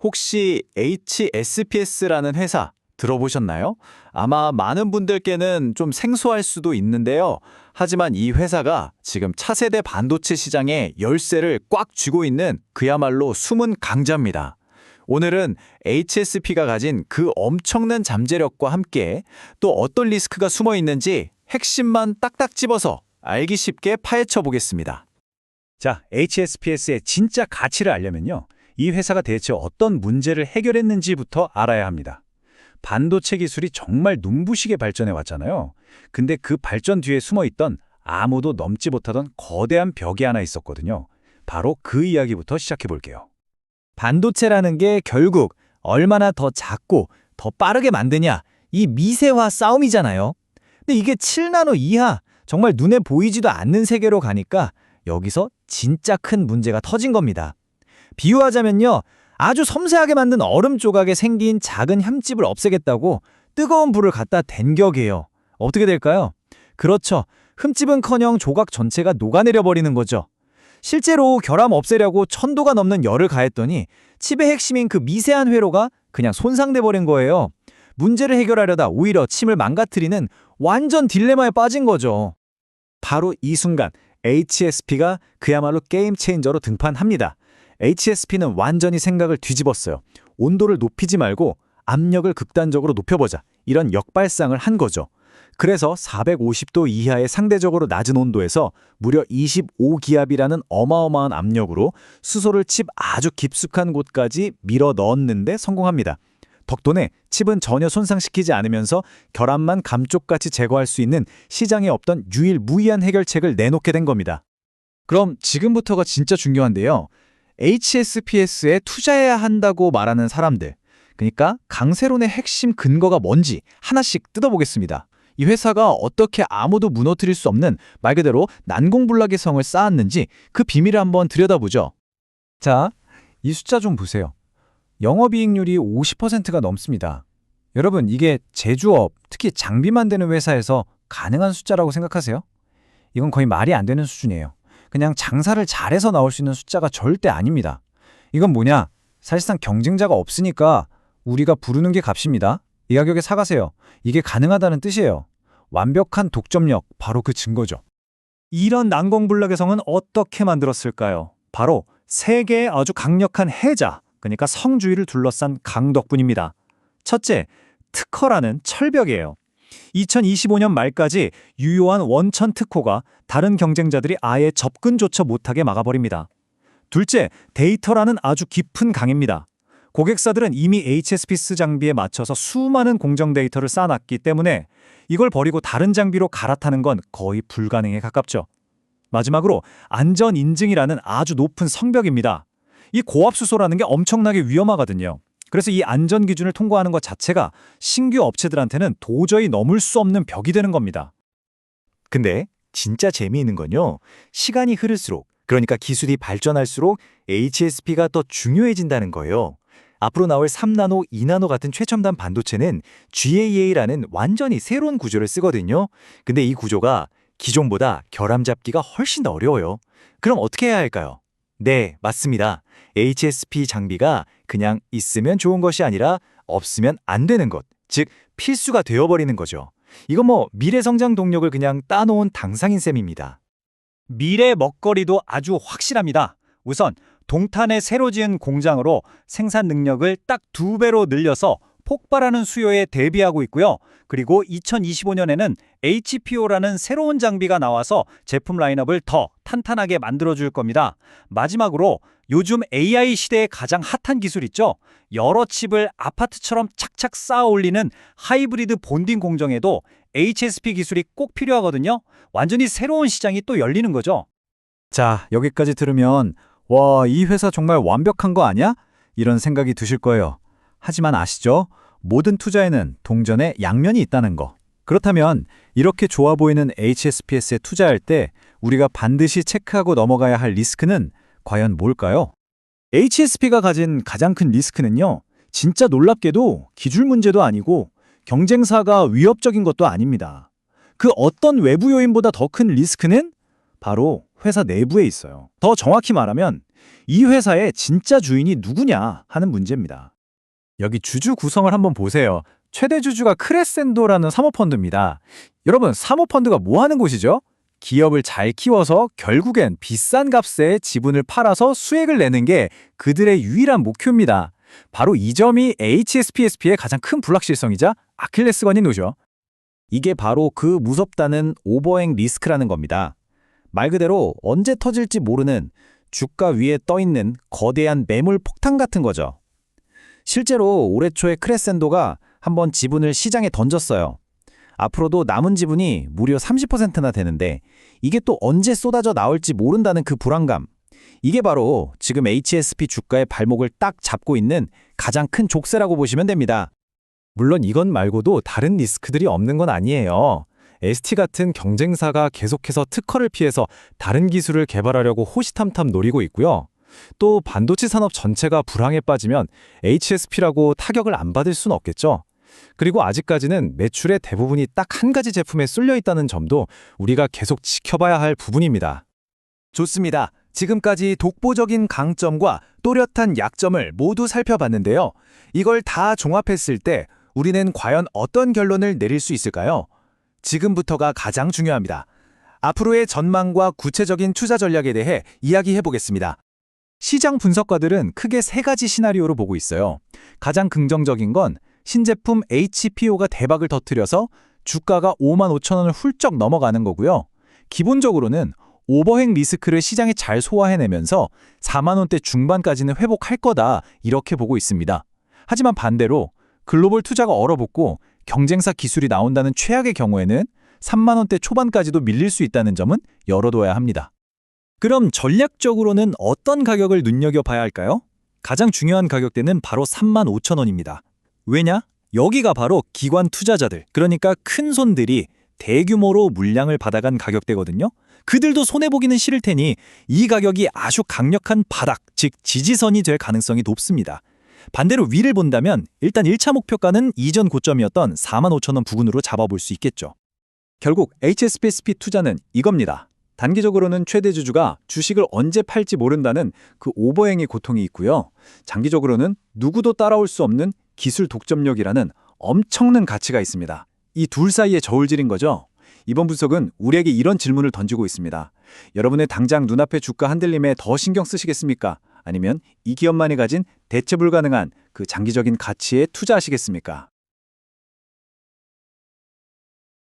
혹시 HSPS라는 회사 들어보셨나요? 아마 많은 분들께는 좀 생소할 수도 있는데요. 하지만 이 회사가 지금 차세대 반도체 시장의 열쇠를 꽉 쥐고 있는 그야말로 숨은 강자입니다. 오늘은 HSP가 가진 그 엄청난 잠재력과 함께 또 어떤 리스크가 숨어 있는지 핵심만 딱딱 집어서 알기 쉽게 파헤쳐 보겠습니다. 자, HSPS의 진짜 가치를 알려면요. 이 회사가 대체 어떤 문제를 해결했는지부터 알아야 합니다. 반도체 기술이 정말 눈부시게 발전해 왔잖아요. 근데 그 발전 뒤에 숨어있던 아무도 넘지 못하던 거대한 벽이 하나 있었거든요. 바로 그 이야기부터 시작해 볼게요. 반도체라는 게 결국 얼마나 더 작고 더 빠르게 만드냐, 이 미세화 싸움이잖아요. 근데 이게 7나노 이하, 정말 눈에 보이지도 않는 세계로 가니까 여기서 진짜 큰 문제가 터진 겁니다. 비유하자면요, 아주 섬세하게 만든 얼음 조각에 생긴 작은 흠집을 없애겠다고 뜨거운 불을 갖다 댄 격이에요. 어떻게 될까요? 그렇죠. 흠집은커녕 조각 전체가 녹아내려 버리는 거죠. 실제로 결함 없애려고 1000도가 넘는 열을 가했더니 칩의 핵심인 그 미세한 회로가 그냥 손상돼 버린 거예요. 문제를 해결하려다 오히려 칩을 망가뜨리는 완전 딜레마에 빠진 거죠. 바로 이 순간 HSP가 그야말로 게임 체인저로 등판합니다. HSP는 완전히 생각을 뒤집었어요. 온도를 높이지 말고 압력을 극단적으로 높여보자. 이런 역발상을 한 거죠. 그래서 450도 이하의 상대적으로 낮은 온도에서 무려 25기압이라는 어마어마한 압력으로 수소를 칩 아주 깊숙한 곳까지 밀어 넣었는데 성공합니다. 덕분에 칩은 전혀 손상시키지 않으면서 결함만 감쪽같이 제거할 수 있는 시장에 없던 유일무이한 해결책을 내놓게 된 겁니다. 그럼 지금부터가 진짜 중요한데요. HSPS에 투자해야 한다고 말하는 사람들, 그러니까 강세론의 핵심 근거가 뭔지 하나씩 뜯어보겠습니다. 이 회사가 어떻게 아무도 무너뜨릴 수 없는 말 그대로 난공불락의 성을 쌓았는지 그 비밀을 한번 들여다보죠. 자, 이 숫자 좀 보세요. 영업이익률이 50%가 넘습니다. 여러분, 이게 제조업, 특히 장비 만드는 회사에서 가능한 숫자라고 생각하세요? 이건 거의 말이 안 되는 수준이에요. 그냥 장사를 잘해서 나올 수 있는 숫자가 절대 아닙니다. 이건 뭐냐? 사실상 경쟁자가 없으니까 우리가 부르는 게 값입니다. 이 가격에 사가세요. 이게 가능하다는 뜻이에요. 완벽한 독점력, 바로 그 증거죠. 이런 난공불락의 성은 어떻게 만들었을까요? 바로 세 개의 아주 강력한 해자, 그러니까 성주의를 둘러싼 강 덕분입니다. 첫째, 특허라는 철벽이에요. 2025년 말까지 유효한 원천 특허가 다른 경쟁자들이 아예 접근조차 못하게 막아버립니다. 둘째, 데이터라는 아주 깊은 강입니다. 고객사들은 이미 HSPS 장비에 맞춰서 수많은 공정 데이터를 쌓아놨기 때문에 이걸 버리고 다른 장비로 갈아타는 건 거의 불가능에 가깝죠. 마지막으로 안전 인증이라는 아주 높은 성벽입니다. 이 고압수소라는 게 엄청나게 위험하거든요. 그래서 이 안전 기준을 통과하는 것 자체가 신규 업체들한테는 도저히 넘을 수 없는 벽이 되는 겁니다. 근데 진짜 재미있는 건요. 시간이 흐를수록, 그러니까 기술이 발전할수록 HSP가 더 중요해진다는 거예요. 앞으로 나올 3나노, 2나노 같은 최첨단 반도체는 GAA라는 완전히 새로운 구조를 쓰거든요. 근데 이 구조가 기존보다 결함 잡기가 훨씬 더 어려워요. 그럼 어떻게 해야 할까요? 네, 맞습니다. HSP 장비가 그냥 있으면 좋은 것이 아니라 없으면 안 되는 것, 즉 필수가 되어버리는 거죠. 이건 미래 성장 동력을 그냥 따놓은 당상인 셈입니다. 미래 먹거리도 아주 확실합니다. 우선 동탄에 새로 지은 공장으로 생산 능력을 딱 2배로 늘려서 폭발하는 수요에 대비하고 있고요. 그리고 2025년에는 HPO라는 새로운 장비가 나와서 제품 라인업을 더 탄탄하게 만들어줄 겁니다. 마지막으로 요즘 AI 시대에 가장 핫한 기술 있죠? 여러 칩을 아파트처럼 착착 쌓아 올리는 하이브리드 본딩 공정에도 HSP 기술이 꼭 필요하거든요. 완전히 새로운 시장이 또 열리는 거죠. 자, 여기까지 들으면 와, 이 회사 정말 완벽한 거 아니야? 이런 생각이 드실 거예요. 하지만 아시죠? 모든 투자에는 동전의 양면이 있다는 거. 그렇다면 이렇게 좋아 보이는 HSPS에 투자할 때 우리가 반드시 체크하고 넘어가야 할 리스크는 과연 뭘까요? HSP가 가진 가장 큰 리스크는요. 진짜 놀랍게도 기술 문제도 아니고 경쟁사가 위협적인 것도 아닙니다. 그 어떤 외부 요인보다 더 큰 리스크는 바로 회사 내부에 있어요. 더 정확히 말하면 이 회사의 진짜 주인이 누구냐 하는 문제입니다. 여기 주주 구성을 한번 보세요. 최대 주주가 크레센도라는 사모펀드입니다. 여러분, 사모펀드가 뭐 하는 곳이죠? 기업을 잘 키워서 결국엔 비싼 값에 지분을 팔아서 수익을 내는 게 그들의 유일한 목표입니다. 바로 이 점이 HSPSP의 가장 큰 불확실성이자 아킬레스건인 노죠. 이게 바로 그 무섭다는 오버행 리스크라는 겁니다. 말 그대로 언제 터질지 모르는 주가 위에 떠있는 거대한 매물 폭탄 같은 거죠. 실제로 올해 초에 크레센도가 한번 지분을 시장에 던졌어요. 앞으로도 남은 지분이 무려 30%나 되는데 이게 또 언제 쏟아져 나올지 모른다는 그 불안감. 이게 바로 지금 HSP 주가의 발목을 딱 잡고 있는 가장 큰 족쇄라고 보시면 됩니다. 물론 이건 말고도 다른 리스크들이 없는 건 아니에요. ST 같은 경쟁사가 계속해서 특허를 피해서 다른 기술을 개발하려고 호시탐탐 노리고 있고요. 또 반도체 산업 전체가 불황에 빠지면 HSP라고 타격을 안 받을 수는 없겠죠. 그리고 아직까지는 매출의 대부분이 딱 한 가지 제품에 쏠려 있다는 점도 우리가 계속 지켜봐야 할 부분입니다. 좋습니다. 지금까지 독보적인 강점과 또렷한 약점을 모두 살펴봤는데요. 이걸 다 종합했을 때 우리는 과연 어떤 결론을 내릴 수 있을까요? 지금부터가 가장 중요합니다. 앞으로의 전망과 구체적인 투자 전략에 대해 이야기해 보겠습니다. 시장 분석가들은 크게 세 가지 시나리오로 보고 있어요. 가장 긍정적인 건 신제품 HPO가 대박을 터뜨려서 주가가 55,000원을 훌쩍 넘어가는 거고요. 기본적으로는 오버행 리스크를 시장에 잘 소화해내면서 4만 원대 중반까지는 회복할 거다 이렇게 보고 있습니다. 하지만 반대로 글로벌 투자가 얼어붙고 경쟁사 기술이 나온다는 최악의 경우에는 3만 원대 초반까지도 밀릴 수 있다는 점은 열어둬야 합니다. 그럼 전략적으로는 어떤 가격을 눈여겨봐야 할까요? 가장 중요한 가격대는 바로 35,000원입니다. 왜냐? 여기가 바로 기관 투자자들, 그러니까 큰 손들이 대규모로 물량을 받아간 가격대거든요. 그들도 손해보기는 싫을 테니 이 가격이 아주 강력한 바닥, 즉 지지선이 될 가능성이 높습니다. 반대로 위를 본다면 일단 1차 목표가는 이전 고점이었던 45,000원 부근으로 잡아볼 수 있겠죠. 결국 HSPSP 투자는 이겁니다. 단기적으로는 최대 주주가 주식을 언제 팔지 모른다는 그 오버행의 고통이 있고요. 장기적으로는 누구도 따라올 수 없는 기술 독점력이라는 엄청난 가치가 있습니다. 이 둘 사이의 저울질인 거죠. 이번 분석은 우리에게 이런 질문을 던지고 있습니다. 여러분의 당장 눈앞의 주가 흔들림에 더 신경 쓰시겠습니까? 아니면 이 기업만이 가진 대체 불가능한 그 장기적인 가치에 투자하시겠습니까?